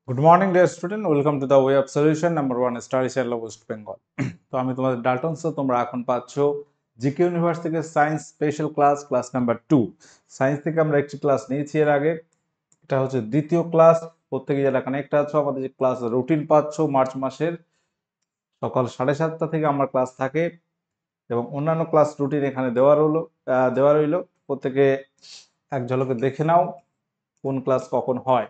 Good morning dear student, welcome to the way of solution number 1 study channel West Bengal. তো আমি তোমাদের ডাল্টনস, তোমরা এখন পাচ্ছ জিকে ইউনিভার্স থেকে science special class number 2। Science থেকে আমরা একটি ক্লাস নিয়েছি এর আগে, এটা হচ্ছে দ্বিতীয় ক্লাস। প্রত্যেকে যারা কানেক্ট আছো, আমাদের যে ক্লাস রুটিন পাচ্ছ মার্চ মাসের সকাল 7:30 থেকে আমার ক্লাস থাকে এবং অন্যান্য ক্লাস রুটিন এখানে দেওয়া রইল। প্রত্যেকে এক ঝলকে দেখে নাও কোন ক্লাস কখন হয়।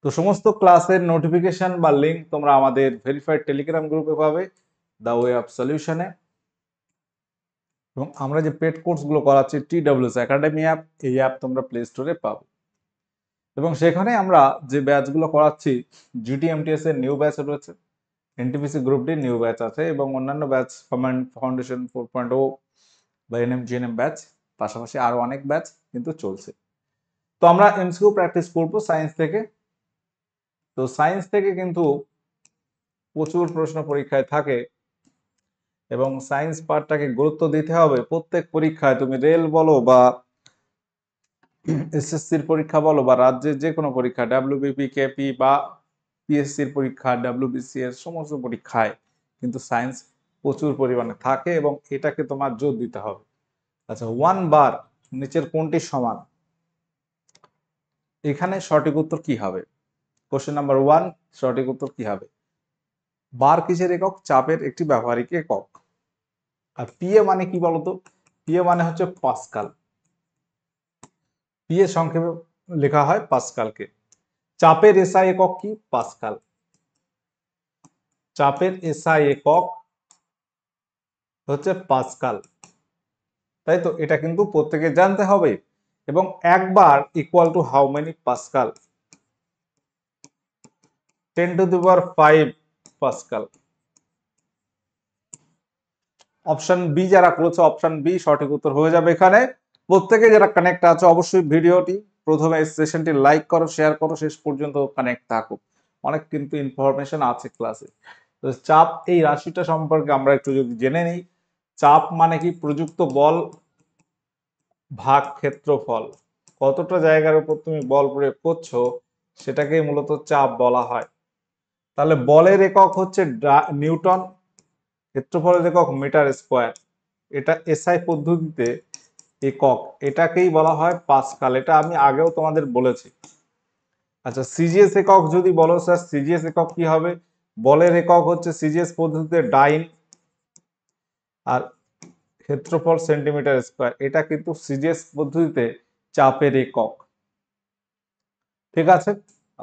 তো সমস্ত ক্লাসের নোটিফিকেশন বা লিঙ্ক তোমরা আমাদের ভেরিফাইড টেলিগ্রাম গ্রুপে পাবে, দ্য ওয়ে অফ সলিউশনে। এবং আমরা যে পেড কোর্সগুলো করাচ্ছি TWS একাডেমি অ্যাপ, এই অ্যাপ তোমরা প্লে স্টোরে পাবে। এবং সেখানে আমরা যে ব্যাচগুলো করাচ্ছি, GTMTS এর নিউ ব্যাচ রয়েছে, NTPC group D new batch আছে এবং অন্যান্য ব্যাচ কমান্ড ফাউন্ডেশন 4.0 বা NM ব্যাচ, পাশাপাশি আরো অনেক ব্যাচ কিন্তু চলছে। তো আমরা এমসিকিউ প্র্যাকটিস করবো সায়েন্স থেকে। তো সায়েন্স থেকে কিন্তু প্রচুর প্রশ্ন পরীক্ষায় থাকে এবং সায়েন্স পার্টটাকে গুরুত্ব দিতে হবে। প্রত্যেক পরীক্ষায় তুমি রেল বলো বা এসএসসির পরীক্ষা বলো বা রাজ্যের যে কোনো পরীক্ষা, WBP, KP বা PSCর পরীক্ষা, WBC এর সমস্ত পরীক্ষায় কিন্তু সায়েন্স প্রচুর পরিমাণে থাকে এবং এটাকে তোমার জোর দিতে হবে। আচ্ছা, 1 বার নিচের কোনটি সমান? এখানে সঠিক উত্তর কি হবে? কোশ্চেন নাম্বার 1, সঠিক উত্তর কি হবে? বার কিসের একক? চাপের একটি ব্যবহারিক একক। আর পিএ মানে কি বলতো? পিএ মানে হচ্ছে পাস্কাল। পিএ সংক্ষেপে লেখা হয় পাস্কালকে। চাপের এসআই একক কি? পাস্কাল। চাপের এসআই একক হচ্ছে পাস্কাল, তাই তো? এটা কিন্তু প্রত্যেকে জানতে হবে। এবং একবার equal to how many pascal? 10⁵ pascal. Option B যারা করেছে, অপশন বি সঠিক উত্তর হয়ে যাবে এখানে। প্রত্যেকে যারা কানেক্ট আছে অবশ্যই ভিডিওটি প্রথমে সেশনটি লাইক করো, শেয়ার করো, শেষ পর্যন্ত কানেক্ট থাকো। অনেক কিন্তু ইনফরমেশন আছে ক্লাসে। তো চাপ, এই রাশিটা সম্পর্কে আমরা একটু যদি জেনে নিই। চাপ মানে কি? প্রযুক্ত বল ভাগ ক্ষেত্রফল। কতটা জায়গার উপর তুমি বল প্রয়োগ করছো সেটাকেই মূলত চাপ বলা হয়। তাহলে বলের একক হচ্ছে নিউটন, ক্ষেত্রফলের একক মিটার স্কোয়ার। এটা এসআই পদ্ধতিতে একক, এটাকেই বলা হয় পাস্কাল। এটা আমি আগেও তোমাদের বলেছি। আচ্ছা, সিজিএস একক যদি বলো স্যার, সিজিএস একক কি হবে? বলের একক হচ্ছে সিজিএস পদ্ধতিতে ডাইন, আর ক্ষেত্রফল সেন্টিমিটার স্কোয়ার। এটা কিন্তু সিজিএস পদ্ধতিতে চাপের একক। ঠিক আছে?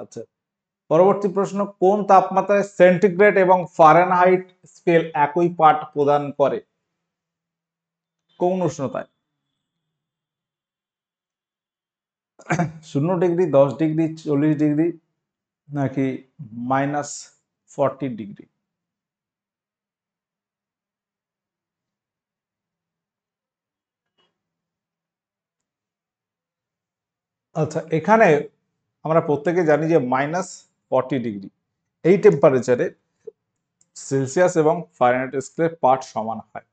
আচ্ছা, পরবর্তী প্রশ্ন, কোন তাপমাত্রায় সেন্টিগ্রেড এবং ফারেনহাইট স্কেল একই পাঠ প্রদান করে? কোন উষ্ণতায়? 0 ডিগ্রি, 10 ডিগ্রি, 40 ডিগ্রি, নাকি -40 ডিগ্রি? আচ্ছা, এখানে আমরা প্রত্যেকে জানি যে -40 ডিগ্রি, এই টেম্পারেচারে সেলসিয়াস এবং ফারেনহাইট স্কেলের পাঠ সমান হয়।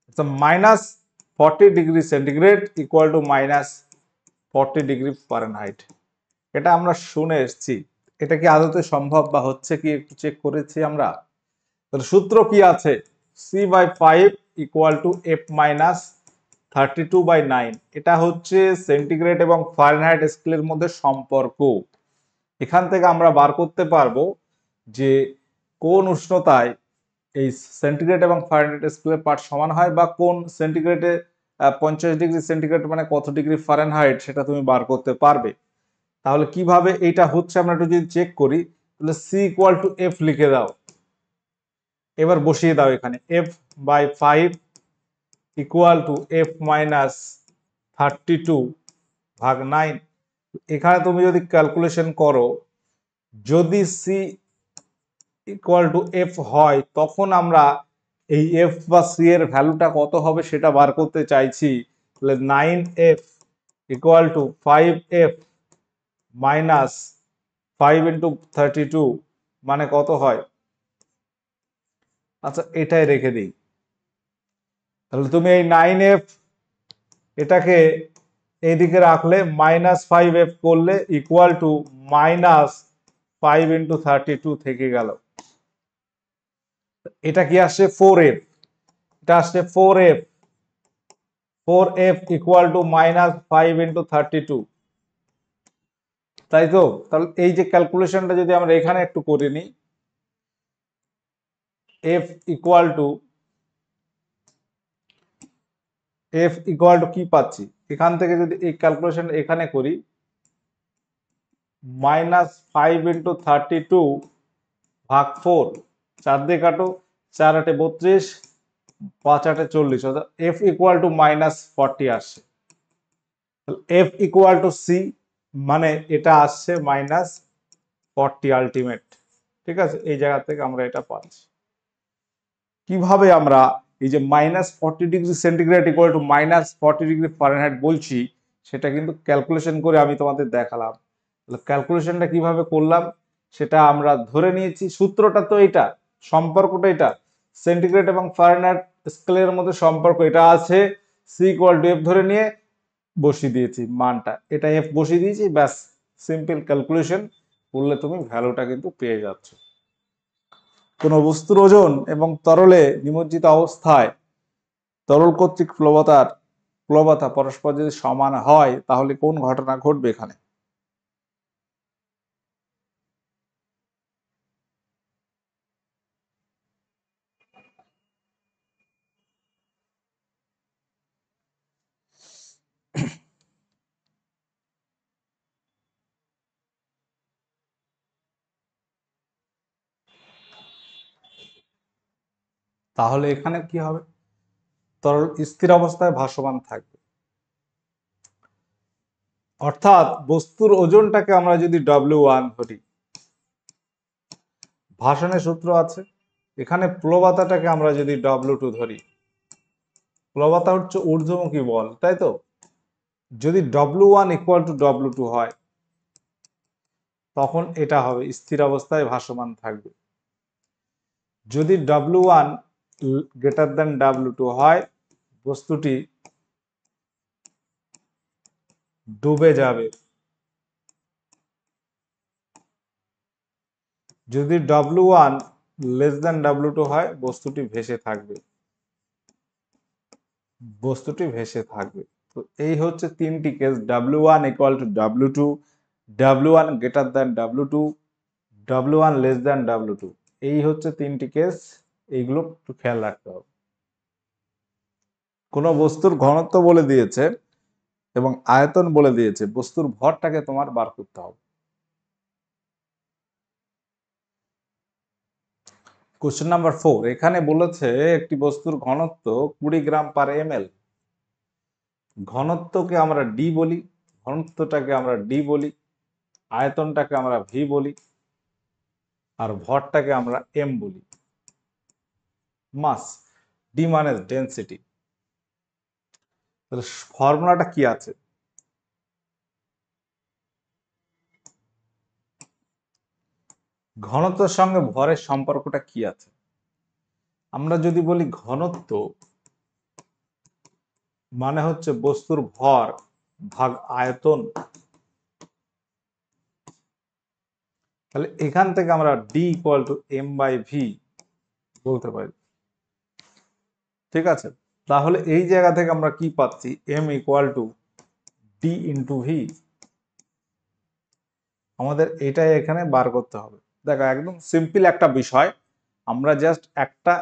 আচ্ছা, -40 degree centigrade equal to -40 degree Fahrenheit, এটা আমরা শুনে এসেছি। এটা কি আদতে সম্ভব বা হচ্ছে কি একটু চেক করেছি আমরা। সূত্র কি আছে? C/5 equal to F-32/9। এটা হচ্ছে সেন্টিগ্রেড এবং ফারেনহাইট স্কেলের মধ্যে সম্পর্ক। এখান থেকে আমরা বার করতে পারবো যে কোন উষ্ণতায় এই সেন্টিগ্রেড এবং ফারেনহাইট স্কেলের পাঠ সমান হয়, বা কোন সেন্টিগ্রেডে 50 ডিগ্রি সেন্টিগ্রেড মানে কত ডিগ্রি ফারেনহাইট, সেটা তুমি বার করতে পারবে। তাহলে কিভাবে এইটা হচ্ছে আমরা একটু যদি চেক করি, তাহলে C=F লিখে দাও। এবার বসিয়ে দাও এখানে F/5 ইকুয়াল টু F-32/9। এখানে তুমি যদি ক্যালকুলেশন করো, যদি C ইকুয়াল টু F হয়, তখন আমরা এই F বা C এর ভ্যালুটা কত হবে সেটা বার করতে চাইছি। তাহলে 9F equal to 5F minus 5 into 32 মানে কত হয়? আচ্ছা, এটাই রেখে দিই। তাহলে তুমি এই 9F এটাকে এইদিকে রাখলে, -5F করলে ইকুয়াল টু 5 × 32 থেকে গেল। এটা কি আসছে 4f, এটা আসছে 4f, 4f ইকুয়াল টু -5 × 32, তাই তো? তাহলে এই যে ক্যালকুলেশনটা যদি আমরা এখানে একটু করে নিই, f ইকুয়াল টু কি পাচ্ছি এখান থেকে, যদি এই ক্যালকুলেশন এখানে করি, -5 × 32 ভাগ 4, 4 দিয়ে কাটো, 4 8 32, 5 8 40, অর্থাৎ f ইকুয়াল টু -40 আসছে। f ইকুয়াল টু c, মানে এটা আসছে -40 আলটিমেট। ঠিক আছে, এই জায়গা থেকে আমরা এটা পাচ্ছি। কিভাবে আমরা এই যে -40°C ইকুয়াল টু -40°F বলছি, সেটা কিন্তু ক্যালকুলেশন করে আমি তোমাদের দেখালাম। ক্যালকুলেশনটা কিভাবে করলাম সেটা আমরা ধরে নিয়েছি, সূত্রটা তো এটা, সম্পর্কটা এটা, সেন্টিগ্রেড এবং ফারেনহাইট স্কেলের মধ্যে সম্পর্ক এটা আছে, সি ইকুয়াল টু এফ ধরে নিয়ে বসিয়ে দিয়েছি মানটা, এটা এফ বসিয়ে দিয়েছি, ব্যাস সিম্পল ক্যালকুলেশন করলে তুমি ভ্যালুটা কিন্তু পেয়ে যাচ্ছ। কোন বস্তুর ওজন এবং তরলে নিমজ্জিত অবস্থায় তরল কর্তৃক প্লবতা পরস্পর যদি সমান হয়, তাহলে কোন ঘটনা ঘটবে এখানে? তাহলে এখানে কি হবে? তরল স্থির অবস্থায় ভাসমান থাকবে, অর্থাৎ বস্তুর ওজনটাকে আমরা যদি W1 ধরি, ভাসনের সূত্র আছে, এখানে প্লবতাটাকে আমরা যদি W2 ধরি, প্লবতা হচ্ছে ঊর্ধ্বমুখী বল, তাই তো? যদি W1 ইকুয়াল টু W2 হয়, তখন এটা হবে স্থির অবস্থায় ভাসমান থাকবে। যদি W1 গ্রেটার দেন W2 হয়, বস্তুটি ডুবে যাবে। যদি W1 লেস দেন W2 হয়, বস্তুটি ভেসে থাকবে, তো এই হচ্ছে তিনটি case, W1 equal to W2, W1 greater than W2, W1 less than W2, এই হচ্ছে তিনটি কেস, এইগুলো একটু খেয়াল রাখতে হবে। কোন বস্তুর ঘনত্ব বলে দিয়েছে এবং আয়তন বলে দিয়েছে, বস্তুর ভরটাকে তোমার বার করতে হবে। কোশ্চেন নাম্বার 4, এখানে বলেছে একটি বস্তুর ঘনত্ব 20 গ্রাম পার ml। ঘনত্বকে আমরা ডি বলি, ঘনত্বটাকে আমরা ডি বলি, আয়তনটাকে আমরা ভি বলি, আর ভরটাকে আমরা এম বলি। মাস, ডি মানে ডেনসিটি। তাহলে ফর্মুলাটা কি আছে? ঘনত্বের সঙ্গে ভরের সম্পর্কটা কি আছে? আমরা যদি বলি ঘনত্ব মানে হচ্ছে বস্তুর ভর ভাগ আয়তন, তাহলে এখান থেকে আমরা D equal to M by V বলতে পারি। ঠিক আছে, তাহলে এই জায়গা থেকে আমরা কি পাচ্ছি? M equal to D into V. আমাদের এটাই এখানে বার করতে হবে। দেখো, একদম সিম্পল একটা বিষয়, আমরা জাস্ট একটা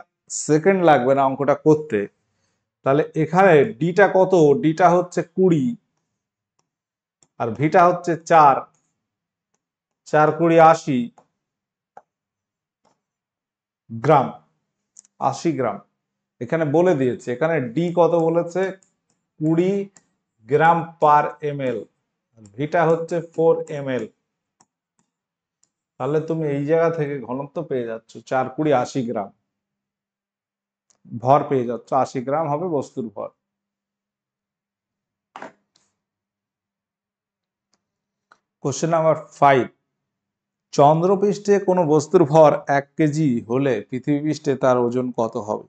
সেকেন্ড লাগবে না অঙ্কটা করতে। তাহলে এখানে ডিটা কত? ডিটা হচ্ছে 20 আর ভিটা হচ্ছে 4, 4 20 80 গ্রাম, 80 গ্রাম এখানে বলে দিয়েছে। এখানে ডি কত বলেছে? 20 গ্রাম পার ml, ভিটা হচ্ছে 4 ml। তাহলে তুমি এই জায়গা থেকে ঘনত্ব পেয়ে যাচ্ছ 4 20 80 গ্রাম, ভর পেয়ে যাচ্ছ 80 গ্রাম হবে বস্তুর ভর। কোশ্চেন নাম্বার 5, চন্দ্রপৃষ্ঠে কোনো বস্তুর ভর 1 কেজি হলে পৃথিবী পৃষ্ঠে তার ওজন কত হবে?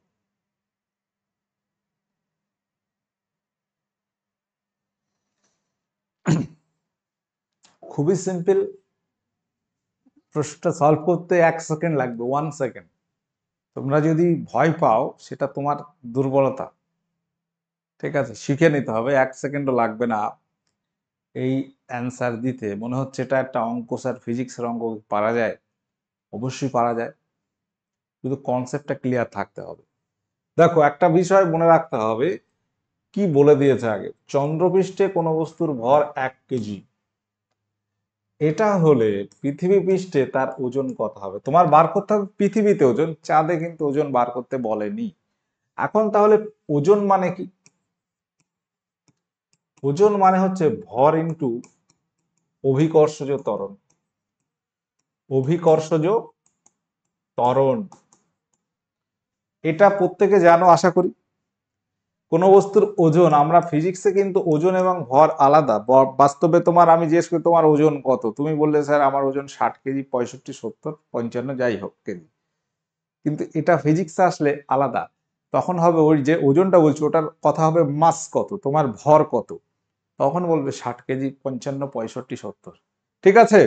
খুবই সিম্পল প্রশ্নটা সলভ করতে 1 সেকেন্ড লাগবে, 1 সেকেন্ড। তোমরা যদি ভয় পাও সেটা তোমার দুর্বলতা, ঠিক আছে? শিখে নিতে হবে, 1 সেকেন্ডও লাগবে না এই অ্যান্সার দিতে। মনে হচ্ছে এটা একটা অঙ্ক, স্যার ফিজিক্সের অঙ্ক, পারা যায়? অবশ্যই পারা যায়, শুধু কনসেপ্টটা ক্লিয়ার থাকতে হবে। দেখো একটা বিষয় মনে রাখতে হবে, কি বলে দিয়েছে আগে, চন্দ্রপৃষ্ঠে কোনো বস্তুর ভর 1 কেজি, এটা হলে পৃথিবী পৃষ্ঠে তার ওজন কত হবে? তোমার বার করতে হবে পৃথিবীতে ওজন, চাঁদে কিন্তু ওজন বার করতে বলেনি। এখন তাহলে ওজন মানে কি? ওজন মানে হচ্ছে ভর ইন্টু অভিকর্ষজ ত্বরণ। অভিকর্ষজ ত্বরণ, এটা প্রত্যেকে জানো আশা করি। কোন বস্তুর ওজন, আমরা ফিজিক্সে কিন্তু ওজন এবং ভর আলাদা। বাস্তবে তোমার আমি জিজ্ঞেস করি তোমার ওজন কত, তুমি বললে স্যার আমার ওজন 60 কেজি, 65, 70, 55 যাই হোক কেজি, কিন্তু এটা ফিজিক্সে আসলে আলাদা। তখন হবে ওই যে ওজনটা বলছো ওটার কথা হবে মাস কত, তোমার ভর কত, তখন বলবে 60 কেজি, 55, 65, 70। ঠিক আছে?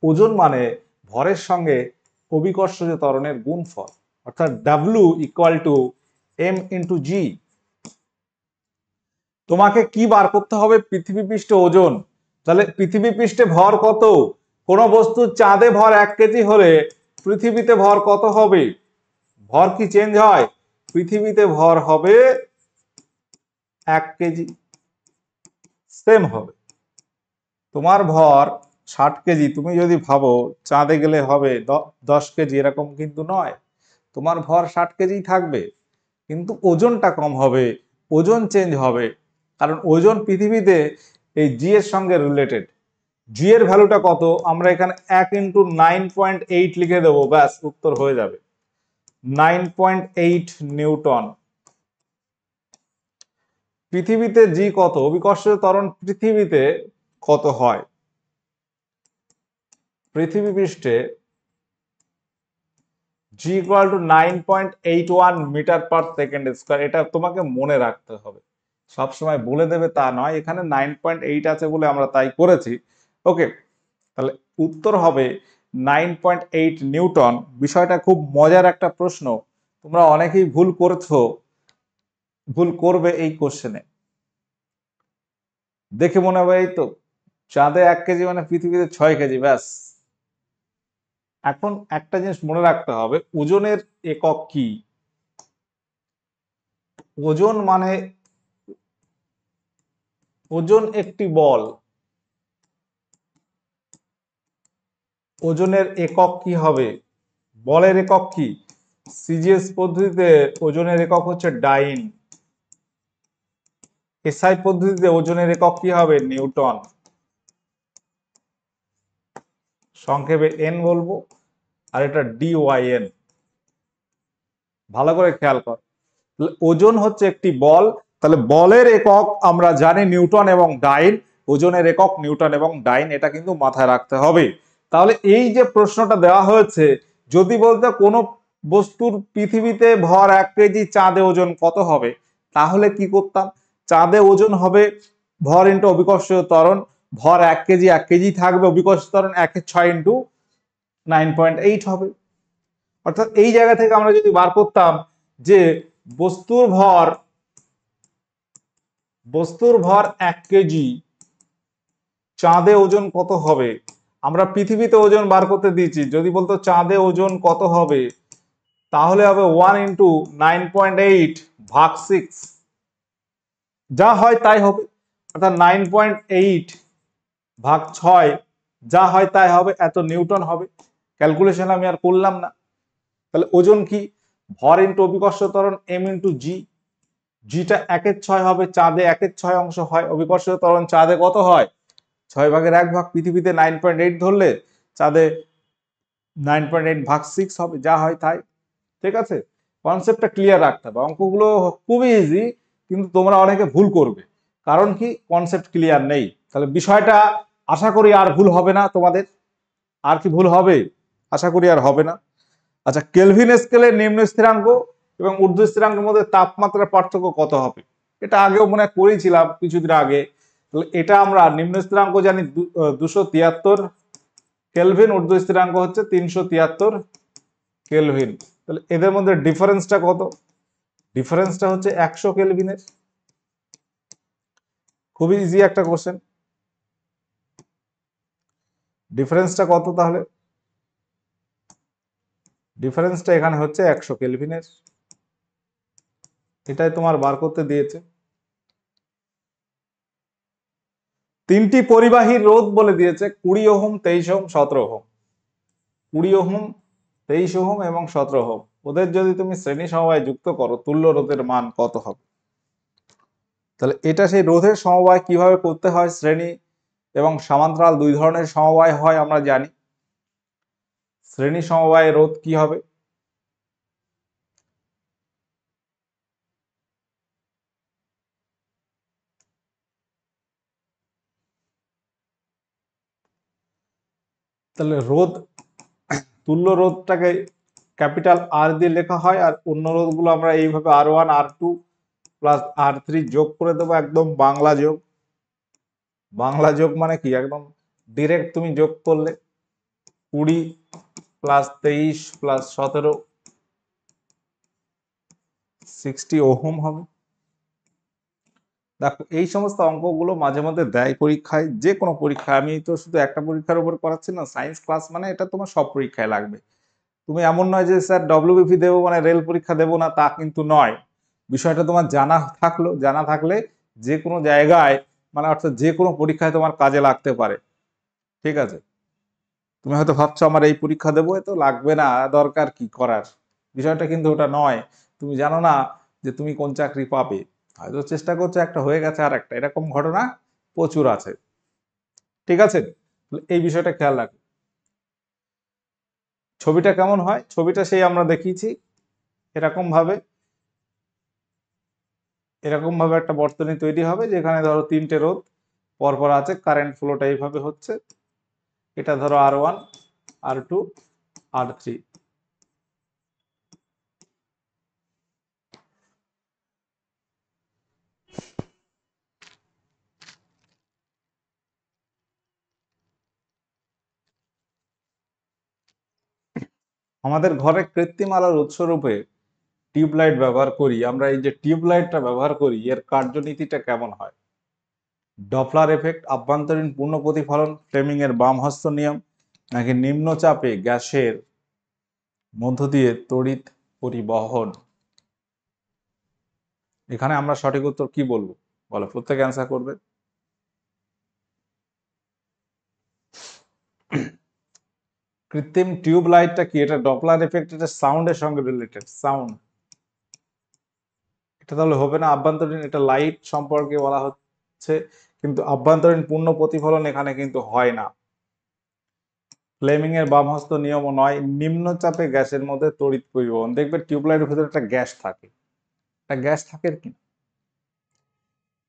ওজন মানে ভরের সঙ্গে অভিকর্ষজ ত্বরণের গুণফল, অর্থাৎ W = m × g। তোমাকে কি বার করতে হবে? পৃথিবী পৃষ্ঠে ওজন। তাহলে পৃথিবী পৃষ্ঠে ভর কত? কোন বস্তু চাঁদে ভর 1 কেজি হলে পৃথিবীতে ভর কত হবে? ভর কি চেঞ্জ হয়? পৃথিবীতে ভর হবে 1 কেজি, সেম হবে। তোমার ভর 60 কেজি, তুমি যদি ভাবো চাঁদে গেলে হবে 10 কেজি, এরকম কিন্তু নয়। তোমার ভর 60 কেজি থাকবে, কিন্তু ওজনটা কম হবে, ওজন চেঞ্জ হবে, কারণ ওজন পৃথিবীতে এই জি এর সঙ্গে রিলেটেড। জি এর ভ্যালুটা কত? আমরা এখানে 1 × 9.8 লিখে দেবো, ব্যাস উত্তর হয়ে যাবে। 9.8 নিউটন। পৃথিবীতে জি কত? অভিকর্ষজ ত্বরণ পৃথিবীতে কত হয়? পৃথিবী পৃষ্ঠে জি = 9.81 মিটার/সেকেন্ড²। এটা তোমাকে মনে রাখতে হবে, সবসময় বলে দেবে তা নয়, এখানে 9.8 আছে বলে আমরা তাই করেছি। ওকে, তাহলে উত্তর হবে 9.8 নিউটন। বিষয়টা খুব মজার একটা প্রশ্ন, তোমরা অনেকেই ভুল করেছো, ভুল করবে এই কোশ্চেনে। দেখে মনে হবে এই তো চাঁদে 1 কেজি মানে পৃথিবীতে 6 কেজি, ব্যাস। এখন একটা জিনিস মনে রাখতে হবে, ওজনের একক কি? ওজন মানে, ওজন একটি বল, ওজনের একক কি হবে? বলের একক কি? সিজিএস পদ্ধতিতে ওজনের একক হচ্ছে ডাইন। এসআই পদ্ধতিতে ওজনের একক কি হবে? নিউটন। সংক্ষেপে এন বলবো, আর এটা DYN। ভালো করে খেয়াল কর, ওজন হচ্ছে একটি বল, তাহলে বলের একক আমরা জানি নিউটন এবং ডাইন, ওজনের একক নিউটন এবং ডাইন, এটা কিন্তু মাথায় রাখতে হবে। তাহলে এই যে প্রশ্নটা দেওয়া হয়েছে, যদি বলতে কোনো বস্তুর পৃথিবীতে ভর 1 কেজি, চাঁদে ওজন কত হবে, তাহলে কি করতাম? চাঁদে ওজন হবে ভর ইন্টু অভিকর্ষজ ত্বরণ, ভর 1 কেজি, 1 কেজি থাকবে, অভিকর্ষজ ত্বরণ 1/6 × 9.8 হবে। অর্থাৎ এই জায়গা থেকে আমরা যদি বার করতাম যে বস্তুর ভর 1 কেজি, চাঁদে ওজন কত হবে? আমরা পৃথিবীতে ওজন বার করতে দিয়েছি, যদি বলতো চাঁদে ওজন কত হবে, তাহলে হবে 1 × 9.8/6, যা হয় তাই হবে। অর্থাৎ 9.8/6 যা হয় তাই হবে, এত নিউটন হবে। ক্যালকুলেশন আমি আর করলাম না। তাহলে ওজন কি? ভর ইন্টু অভিকর্ষজ ত্বরণ m × g। জিটা 1/6 হবে, চাঁদে 1/6 অংশ হয়। অভিকর্ষজ ত্বরণ চাঁদে কত হয়? 6/1 পৃথিবীতে 9.8 ধরলে চাঁদে 9.8/6 হবে, যা হয় তাই। ঠিক আছে? কনসেপ্টটা ক্লিয়ার রাখতে হবে। অঙ্কগুলো খুবই ইজি, কিন্তু তোমরা অনেকে ভুল করবে, কারণ কি? কনসেপ্ট ক্লিয়ার নেই। তাহলে বিষয়টা আশা করি আর ভুল হবে না তোমাদের। আর কি ভুল হবে? আশা করি আর হবে না। আচ্ছা, কেলভিন স্কেলের নিম্ন স্থিরাঙ্ক এবং ঊর্ধ্ব স্থিরাঙ্কের মধ্যে তাপমাত্রার পার্থক্য কত হবে? এটা আগেও মনে করেছিলাম কিছুদিন আগে। এটা আমরা নিম্ন স্থিরাঙ্ক জানি 273, কেলভিন, ঊর্ধ্ব স্থিরাঙ্ক হচ্ছে 373 কেলভিন। তাহলে এদের মধ্যে ডিফারেন্সটা কত? ডিফারেন্সটা হচ্ছে 100 কেলভিনের। খুবই ইজি একটা কোশ্চেন। ডিফারেন্সটা কত তাহলে? ডিফারেন্সটা এখানে হচ্ছে 100 কেলভিনের। এটাই তোমার বার করতে দিয়েছে। তিনটি পরিবাহী রোধ বলে দিয়েছে 20 ohm, 23 ohm, 17 ohm. 20 ohm, 23 ohm এবং 17 ওহম। ওদের যদি তুমি শ্রেণী সমবায় যুক্ত করো, তুল্য রোধের মান কত হবে? তাহলে এটা সেই রোধের সমবায় কিভাবে করতে হয়। শ্রেণী এবং সমান্তরাল দুই ধরনের সমবায় হয় আমরা জানি। শ্রেণী সমবায় রোধ কি হবে? তাহলে রোধ, তুল্য রোধটাকে ক্যাপিটাল আর দিয়ে লেখা হয়, আর অন্য রোধগুলো আমরা এইভাবে R1 R2 প্লাস R3 যোগ করে দেবো, একদম বাংলা যোগ। বাংলা যোগ মানে কি? একদম ডিরেক্ট তুমি যোগ করলে 20 প্লাস 23 প্লাস 17 60 ওহম হবে। দেখো এই সমস্ত অঙ্কগুলো মাঝে মধ্যে দেয় পরীক্ষায়, যে কোনো পরীক্ষায়। আমি তো শুধু একটা পরীক্ষার উপর করাচ্ছি না, সায়েন্স ক্লাস মানে এটা তোমার সব পরীক্ষায় লাগবে। তুমি এমন নয় যে স্যার ডব্লিউবিপি দেবো মানে রেল পরীক্ষা দেবো না, তা কিন্তু নয়। বিষয়টা তোমার জানা থাকলে যে কোনো জায়গায়, মানে অর্থাৎ যে কোনো পরীক্ষায় তোমার কাজে লাগতে পারে। ঠিক আছে? তুমি হয়তো ভাবছো আমার এই পরীক্ষা দেবো, এ তো লাগবে না, দরকার কি করার। বিষয়টা কিন্তু ওটা নয়। তুমি জানো না যে তুমি কোন চাকরি পাবে, হয়তো চেষ্টা করছো, একটা হয়ে গেছে আর একটা, এরকম ঘটনা প্রচুর আছে। ঠিক আছে? এই বিষয়টা খেয়াল রাখো। ছবিটা কেমন হয়? ছবিটা সেই আমরা দেখিয়েছি এরকম ভাবে। এরকম ভাবে একটা বর্তনী তৈরি হবে, যেখানে ধরো তিনটে রোধ পরপর আছে, কারেন্ট ফ্লোটা এইভাবে হচ্ছে। এটা ধরো R1 R2 R3। আমাদের ঘরে কৃত্রিম আলোর উৎস রূপে টিউবলাইট ব্যবহার করি। আমরা এই যে টিউবলাইটটা ব্যবহার করি, এর কার্যনীতিটা কেমন হয়? ডপলার এফেক্ট, আভ্যন্তরীণ পূর্ণ প্রতিফলন, ফ্লেমিং এর বাম হস্ত নিয়ম, নাকি নিম্নচাপে গ্যাসের মধ্য দিয়ে তড়িৎ পরিবহন? এখানে আমরা সঠিক উত্তর কি বলবো বলো, প্রত্যেকে অ্যান্সার করবে। কৃত্রিম টিউব লাইটটা কি? এটা ডপলার এফেক্ট, এটা সাউন্ডের সঙ্গে রিলেটেড, সাউন্ড। এটা তাহলে হবে না আভ্যন্তরীণ, এটা লাইট সম্পর্কে বলা হচ্ছে, কিন্তু আভ্যন্তরীণ পূর্ণ প্রতিফলন এখানে কিন্তু হয় না। ফ্লেমিং এর বামহস্ত নিয়মও নয়। নিম্নচাপে গ্যাসের মধ্যে তড়িৎ পরিবহন। দেখবে টিউবলাইটের ভিতরে একটা গ্যাস থাকে, একটা গ্যাস থাকে কি?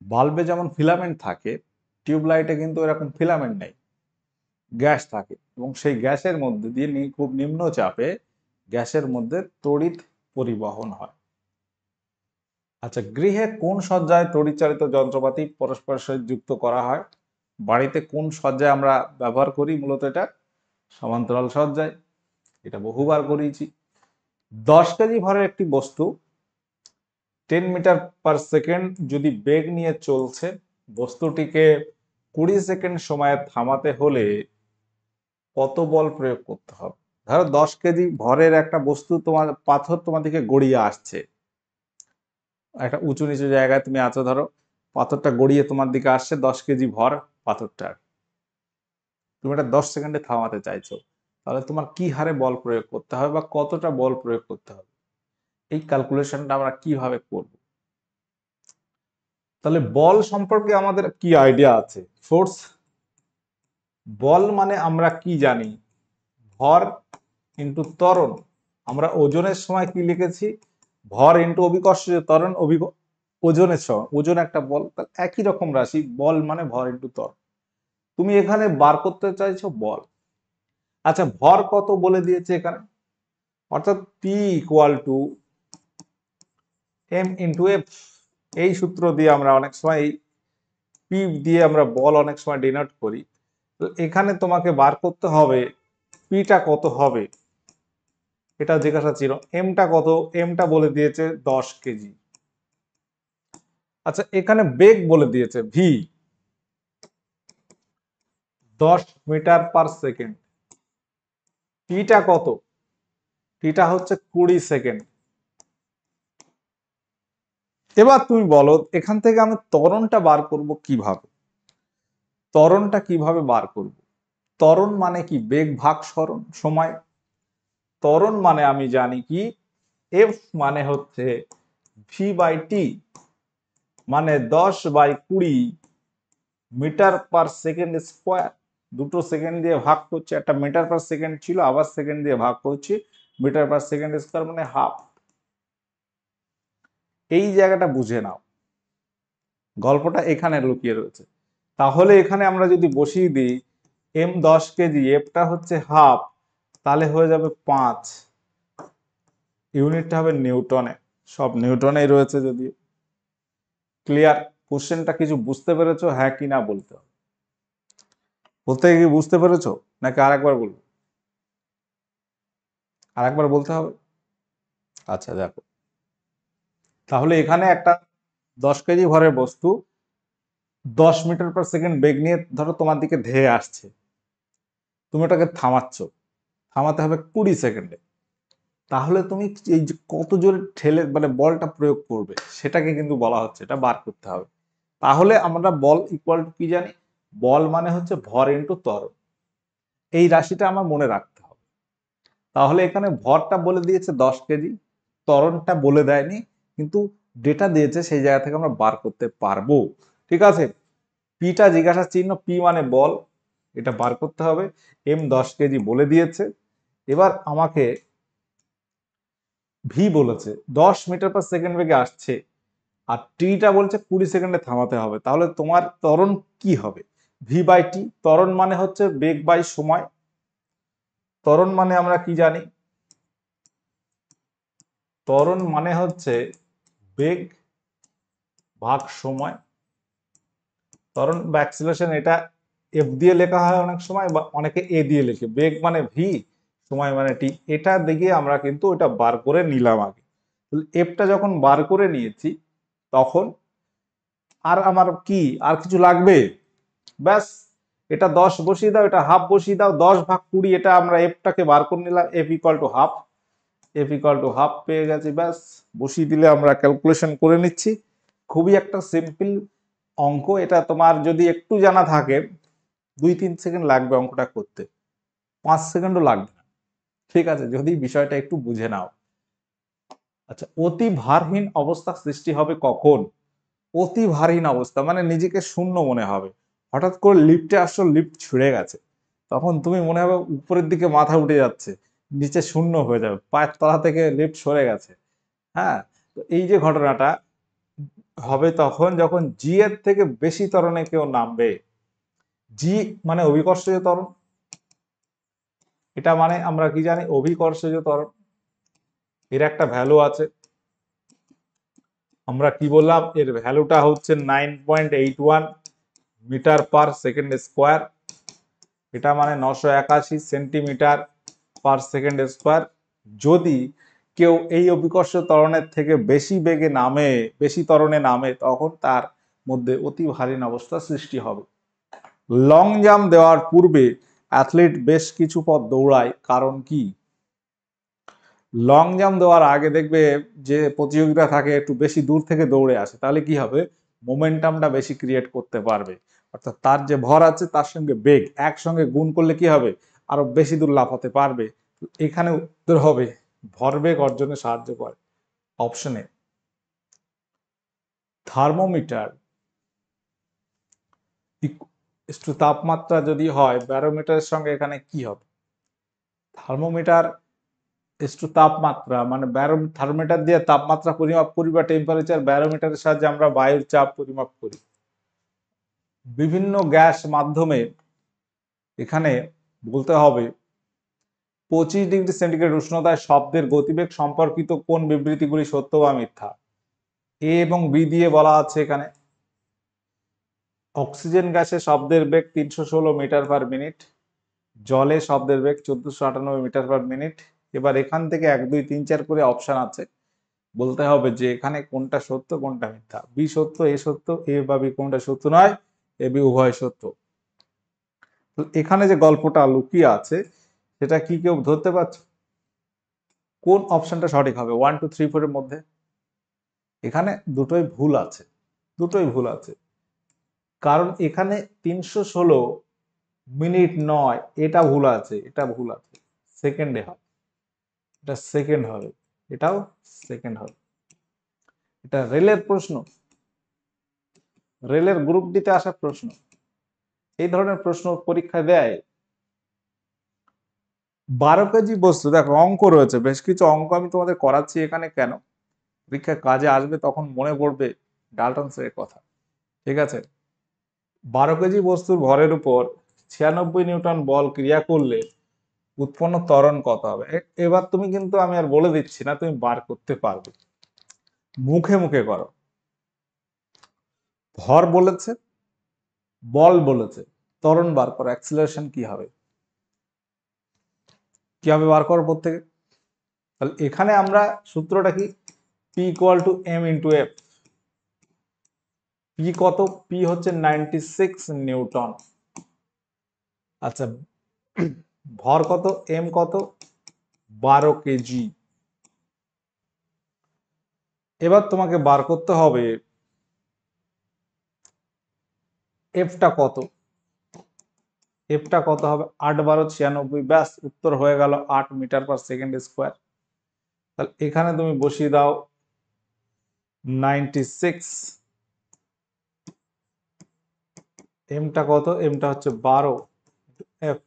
বাল্বে যেমন ফিলামেন্ট থাকে, টিউবলাইটে কিন্তু এরকম ফিলামেন্ট নেই, গ্যাস থাকে, এবং সেই গ্যাসের মধ্যে দিয়ে খুব নিম্ন চাপে গ্যাসের মধ্যে তড়িৎ পরিবহন হয়। আচ্ছা, গৃহে কোন সজ্জায় তড়িৎচালিত যন্ত্রপাতি পরস্পরের সঙ্গে যুক্ত করা হয়? বাড়িতে কোন সজ্জায় আমরা ব্যবহার করি? মূলত এটা সমান্তরাল সজ্জায়। এটা বহুবার করিয়েছি। 10 কেজি ভরের একটি বস্তু 10 মিটার পার সেকেন্ড যদি বেগ নিয়ে চলছে, বস্তুটিকে 20 সেকেন্ড সময়ে থামাতে হলে কত বল প্রয়োগ করতে হবে? ধরো 10 কেজি ভরের একটা বস্তু, তোমার পাথর তোমার দিকে গড়িয়ে আসছে, একটা উঁচু নিচু জায়গায় তুমি আছো, ধরো পাথরটা গড়িয়ে তোমার দিকে আসছে, 10 কেজি ভর পাথরটা, তুমি এটা 10 সেকেন্ডে থামাতে চাইছো, তাহলে তোমার কি হারে বল প্রয়োগ করতে হবে বা কতটা বল প্রয়োগ করতে হবে? এই ক্যালকুলেশনটা আমরা কিভাবে করব? তাহলে বল সম্পর্কে আমাদের কি আইডিয়া আছে? ফোর্স, বল মানে আমরা কি জানি? ভর ইন্টু ত্বরণ। আমরা ওজনের সময় কি লিখেছি? ভর ইন্টু অভিকর্ষজ ত্বরণ, ওজনের সময় ওজন একটা বল, তাহলে একই রকম রাশি, বল মানে ভর ইন্টু ত্বরণ। তুমি এখানে বার করতে চাইছো বল। আচ্ছা, ভর কত বলে দিয়েছে এখানে, অর্থাৎ P equal to M into F. এই সূত্র দিয়ে আমরা অনেক সময় পি দিয়ে আমরা বল অনেক সময় ডিনোট করি। তো এখানে তোমাকে বার করতে হবে পিটা কত হবে, এটা জিজ্ঞাসা ছিল। এমটা কত, এমটা বলে দিয়েছে 10 কেজি। আচ্ছা এখানে বেগ বলে দিয়েছে ভি 10 মিটার পার সেকেন্ড। টিটা কত, টিটা হচ্ছে 20 সেকেন্ড। এবার তুমি বলো এখান থেকে আমি ত্বরণটা বার করব কিভাবে, ত্বরণটা কিভাবে বার করব? ত্বরণ মানে কি, বেগ ভাগ সরণ সময়। ত্বরণ মানে আমি জানি কি, এফ মানে হচ্ছে ভি বাই টি, মানে 10/20 মিটার পার সেকেন্ড স্কোয়ার। দুটো সেকেন্ড দিয়ে ভাগ করছে, একটা মিটার পার সেকেন্ড ছিল, আবার সেকেন্ড দিয়ে ভাগ করছি, মিটার পার সেকেন্ড স্কোয়ার মানে হাফ। এই জায়গাটা বুঝে নাও, গল্পটা এখানে লুকিয়ে রয়েছে। তাহলে এখানে আমরা যদি বসিয়ে দিই এম 10 কেজি, এফটা হচ্ছে হাফ, তাহলে হয়ে যাবে 5। ইউনিটটা হবে নিউটনে, সব নিউটনেই রয়েছে যদিও। ক্লিয়ার? কোশ্চেনটা কিছু বুঝতে পেরেছো, হ্যাঁ কি না বলতে হবে। বলতে কি বুঝতে পেরেছো নাকি আরেকবার বলবো? আরেকবার বলতে হবে? আচ্ছা দেখো, তাহলে এখানে একটা 10 কেজি ভরের বস্তু 10 মিটার পার সেকেন্ড বেগ নিয়ে ধরো তোমার দিকে ধেয়ে আসছে, তুমি ওটাকে থামাচ্ছ, থামাতে হবে 20 সেকেন্ডে। তাহলে তুমি এই যে কত জোরে ঠেলে মানে বলটা প্রয়োগ করবে সেটাকে কিন্তু বলা হচ্ছে, এটা বার করতে হবে। তাহলে আমরা বল ইকুয়াল টু কি জানি, বল মানে হচ্ছে ভর ইন্টু ত্বরণ। এই রাশিটা আমার মনে রাখতে হবে। তাহলে এখানে ভরটা বলে দিয়েছে 10 কেজি, ত্বরণটা বলে দেয়নি, কিন্তু ডেটা দিয়েছে, সেই জায়গা থেকে আমরা বার করতে পারবো। ঠিক আছে, পিটা জিজ্ঞাসা চিহ্ন, পি মানে বল, এটা বার করতে হবে। এম 10 কেজি বলে দিয়েছে। এবার আমাকে ভি বলেছে 10 মিটার পার সেকেন্ড বেগে আসছে, আর টিটা বলছে 20 সেকেন্ডে থামাতে হবে। তাহলে তোমার ত্বরণ কি হবে, ভি বাই টি। ত্বরণ মানে হচ্ছে বেগ বাই সময়। ত্বরণ মানে আমরা কি জানি, ত্বরণ মানে হচ্ছে বেগ ভাগ সময়। ত্বরণ বা অ্যাক্সিলারেশন এটা এফ দিয়ে লেখা হয় অনেক সময়, বা অনেকে এ দিয়ে লেখে। বেগ মানে ভি, সময় মানে টি, এটা দিকে আমরা কিন্তু ওটা বার করে নিলাম আগে। এফটা যখন বার করে নিয়েছি তখন আর আমার কি আর কিছু লাগবে, ব্যাস এটা 10 বসিয়ে দাও, এটা হাফ বসিয়ে দাও, 10/20, এটা আমরা এফটাকে বার করে নিলাম, F equal to half. F equal to half পেয়ে গেছি, ব্যাস বসিয়ে দিলে আমরা ক্যালকুলেশন করে নিচ্ছি। খুবই একটা সিম্পল অঙ্ক এটা। তোমার যদি একটু জানা থাকে 2-3 সেকেন্ড লাগবে অঙ্কটা করতে, 5 সেকেন্ডও লাগবে না। ঠিক আছে, যদি বিষয়টা একটু বুঝে নাও। আচ্ছা, অতি ভারহীন অবস্থা সৃষ্টি হবে কখন? অতি ভারহীন অবস্থা মানে নিজেকে শূন্য মনে হবে। হঠাৎ করে লিফটে আসছো, লিফট ছিঁড়ে গেছে, তখন তুমি মনে হবে উপরের দিকে মাথা উঠে যাচ্ছে, নিচে শূন্য হয়ে যাবে, পায়ের তলা থেকে লিফট সরে গেছে। হ্যাঁ, তো এই যে ঘটনাটা হবে তখন যখন জি এর থেকে বেশি ত্বরণে কেউ নামবে। জি মানে অভিকর্ষজ ত্বরণ, এটা মানে আমরা কি জানি, অভিকর্ষজ ত্বরণ। এর একটা ভ্যালু আছে, আমরা কি বললাম, এর ভ্যালুটা হচ্ছে 9.81 মিটার পার সেকেন্ড স্কোয়ার। এটা মানে 981 সেন্টিমিটার পার সেকেন্ড স্কোয়ার। যদি কেউ এই অভিকর্ষ ত্বরণের থেকে বেশি বেগে নামে, বেশি ত্বরণে নামে, তখন তার মধ্যে অতি ভারীন অবস্থা সৃষ্টি হবে। লং জাম্প দেওয়ার পূর্বে অ্যাথলিট বেশ কিছু পথ দৌড়ায়, কারণ কি? লং জাম্প দেওয়ার আগে দেখবে যে প্রতিযোগিতা থাকে একটু বেশি দূর থেকে দৌড়ে আসে, তাহলে কি হবে, মোমেন্টামটা বেশি ক্রিয়েট করতে পারবে। অর্থাৎ তার যে ভর আছে তার সঙ্গে বেগ একসঙ্গে গুণ করলে কি হবে, আরো বেশি দূর লাফাতে পারবে। এখানে উত্তর হবে ভরবেগ অর্জনে সাহায্য করে। অপশনে থার্মোমিটার একটু তাপমাত্রা যদি হয়, ব্যারোমিটারের সঙ্গে এখানে কি হবে, থার্মোমিটার একটু তাপমাত্রা মানে থার্মোমিটার দিয়ে তাপমাত্রা পরিমাপ করি বা টেম্পারেচার, ব্যারোমিটারের সাহায্যে আমরা বায়ুর চাপ পরিমাপ করি। বিভিন্ন গ্যাস মাধ্যমে এখানে বলতে হবে 25 ডিগ্রি সেন্টিগ্রেড উষ্ণতায় শব্দের গতিবেগ সম্পর্কিত কোন বিবৃতিগুলি সত্য বা মিথ্যা। এ এবং বি দিয়ে বলা আছে এখানে। অক্সিজেন গ্যাসে শব্দের বেগ 316 মিটার পার মিনিট, জলে শব্দের বেগ 1498 মিটার পার মিনিট। এবার এখান থেকে 1 2 3 4 করে অপশন আছে, বলতে হবে যে এখানে কোনটা সত্য কোনটা মিথ্যা। বি সত্য, এ সত্য, এ বা বি কোনটা সত্য নয়, এ বি উভয় সত্য। তো এখানে যে গল্পটা লুকিয়ে আছে সেটা কি কেউ ধরতে পারছো? কোন অপশনটা সঠিক হবে 1 2 3 4 এর মধ্যে? এখানে দুটোই ভুল আছে, দুটোই ভুল আছে। কারণ এখানে 316 মিনিট নয়, এটা ভুল আছে, এটা ভুল আছে। সেকেন্ডে হবে, এটা সেকেন্ড হবে, এটাও সেকেন্ড হবে। এটা রেলের প্রশ্ন, রেলের গ্রুপ ডিতে আসা প্রশ্ন। এই ধরনের প্রশ্ন পরীক্ষায় দেয়। 12 কেজি বস্তু, দেখো অঙ্ক রয়েছে, বেশ কিছু অঙ্ক আমি তোমাদের করাচ্ছি এখানে কেন, পরীক্ষায় কাজে আসবে, তখন মনে পড়বে ডাল্টনসের কথা। ঠিক আছে, 12 কেজি বস্তুর ভরের উপর 96 নিউটন বল ক্রিয়া করলে উৎপন্ন ত্বরণ কত হবে? এবার তুমি কিন্তু, আমি আর বলে দিচ্ছি না, তুমি বার করতে পারবে, মুখে মুখে করো। ভর বলেছে, বল বলেছে, ত্বরণ বার করো, অ্যাক্সিলারেশন কি হবে, কিভাবে বার করো প্রত্যেকে? তাহলে এখানে আমরা সূত্রটা কি, P equal to M into F. P কত? পি হচ্ছে 96 নিউটন। আচ্ছা, ভর কত? এম কত? 12 কেজি। এবার তোমাকে বার করতে হবে এফটা কত। এফটা কত হবে? 8 12 96, ব্যাস উত্তর হয়ে গেল 8 মিটার পার সেকেন্ড স্কোয়ার। তাহলে এখানে তুমি বসিয়ে দাও 96, এমটা কত? এমটা হচ্ছে 12, এফ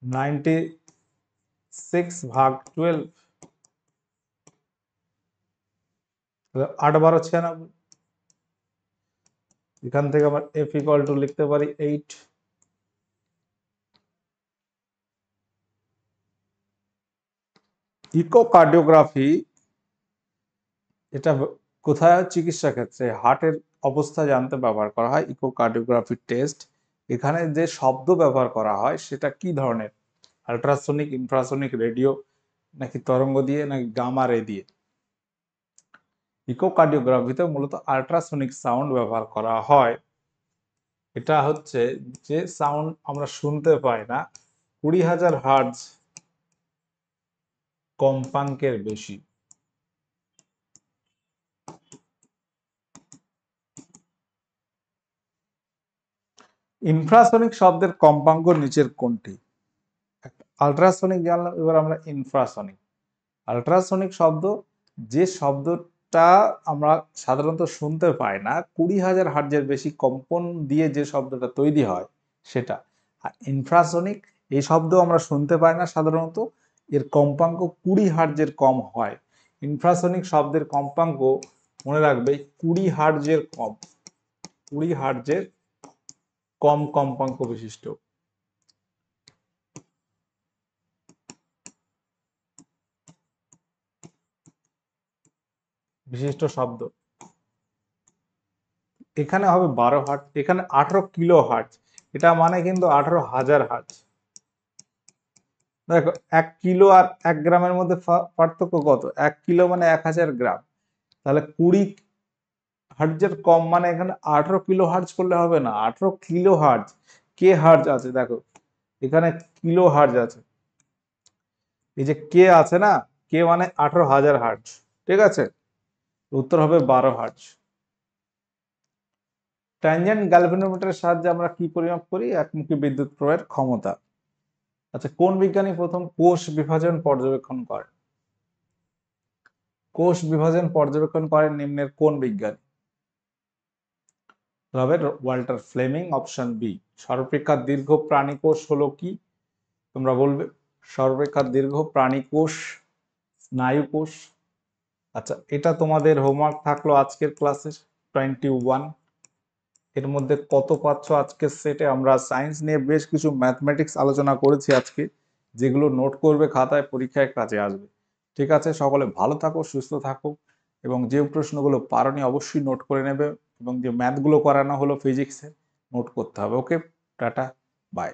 96 ভাগ 12, 8 12 96। এখান থেকে আমরা এফ ইকুয়াল টু লিখতে পারি 8। ইকোকার্ডিওগ্রাফি, এটা কোথায় হয়? চিকিৎসা ক্ষেত্রে হার্টের অবস্থা জানতে ব্যবহার করা হয় ইকোকার্ডিওগ্রাফি টেস্ট। এখানে যে শব্দ ব্যবহার করা হয় সেটা কি ধরনের? আল্ট্রাসোনিক, ইনফ্রাসোনিক, রেডিও, নাকি তরঙ্গ দিয়ে, নাকি গামা রে দিয়ে? ইকোকার্ডিওগ্রাফিতে মূলত আল্ট্রাসোনিক সাউন্ড ব্যবহার করা হয়। এটা হচ্ছে যে সাউন্ড আমরা শুনতে পাই না, 20,000 হার্টজ কম্পাঙ্কের বেশি। ইনফ্রাসোনিক শব্দের কম্পাঙ্ক নিচের কোনটি? আল্ট্রাসোনিক জানলাম, এবার আমরা ইনফ্রাসোনিক। আল্ট্রাসোনিক শব্দ যে শব্দটা আমরা সাধারণত শুনতে পাই না, 20,000 হার্টজের বেশি কম্পন দিয়ে যে শব্দটা তৈরি হয় সেটা। আর ইনফ্রাসোনিক, এই শব্দ আমরা শুনতে পাই না সাধারণত, এর কম্পাঙ্ক 20 হার্টজের কম হয়। ইনফ্রাসোনিক শব্দের কম্পাঙ্ক মনে রাখবে 20 হার্টজের কম, 20 হার্টজের কম কম্পাঙ্ক বিশিষ্ট। বিশিষ্ট শব্দ এখানে হবে 12 হার্টজ, এখানে 18 কিলো হার্টজ, এটা মানে কিন্তু 18,000 হার্টজ। দেখো 1 কিলো আর 1 গ্রামের মধ্যে পার্থক্য কত? 1 কিলো মানে 1000 গ্রাম, তাহলে 20 হার্টজের কম, মানে এখানে 18 কিলো হার্টজ করলে হবে না, 18 কিলো হার্টজ। কে হার্টজ আছে দেখো, এখানে কিলো হার্টজ আছে, এই যে কে আছে না, কে মানে 18,000 হার্টজ। ঠিক আছে, উত্তর হবে 12 হার্টজ। ট্যানজেন্ট গ্যালভানোমিটারের সাহায্যে আমরা কি পরিমাপ করি? একমুখী বিদ্যুৎ প্রবাহের ক্ষমতা। আচ্ছা, কোন বিজ্ঞানী প্রথম কোষ বিভাজন পর্যবেক্ষণ করেন? কোষ বিভাজন পর্যবেক্ষণ করেন নিম্নের কোন বিজ্ঞানী? Robert Walter Fleming, option B. সর্বাপেক্ষা দীর্ঘ প্রাণী কোষ হলো কি? তোমরা বলবে সর্বাপেক্ষা দীর্ঘ প্রাণী কোষ স্নায়ু কোষ। আচ্ছা, এটা তোমাদের হোমওয়ার্ক থাকলো আজকের ক্লাসের 21। এর মধ্যে কত পাচ্ছ আজকের সেটে? আমরা সায়েন্স নিয়ে বেশ কিছু ম্যাথমেটিক্স আলোচনা করেছি আজকে, যেগুলো নোট করবে খাতায়, পরীক্ষায় কাজে আসবে। ঠিক আছে, সকলে ভালো থাকো, সুস্থ থাকো, এবং যে প্রশ্নগুলো পারোনি অবশ্যই নোট করে নেবে। এবং যে ম্যাথগুলো করানো হলো ফিজিক্সে নোট করতে হবে। ওকে, টাটা, বাই।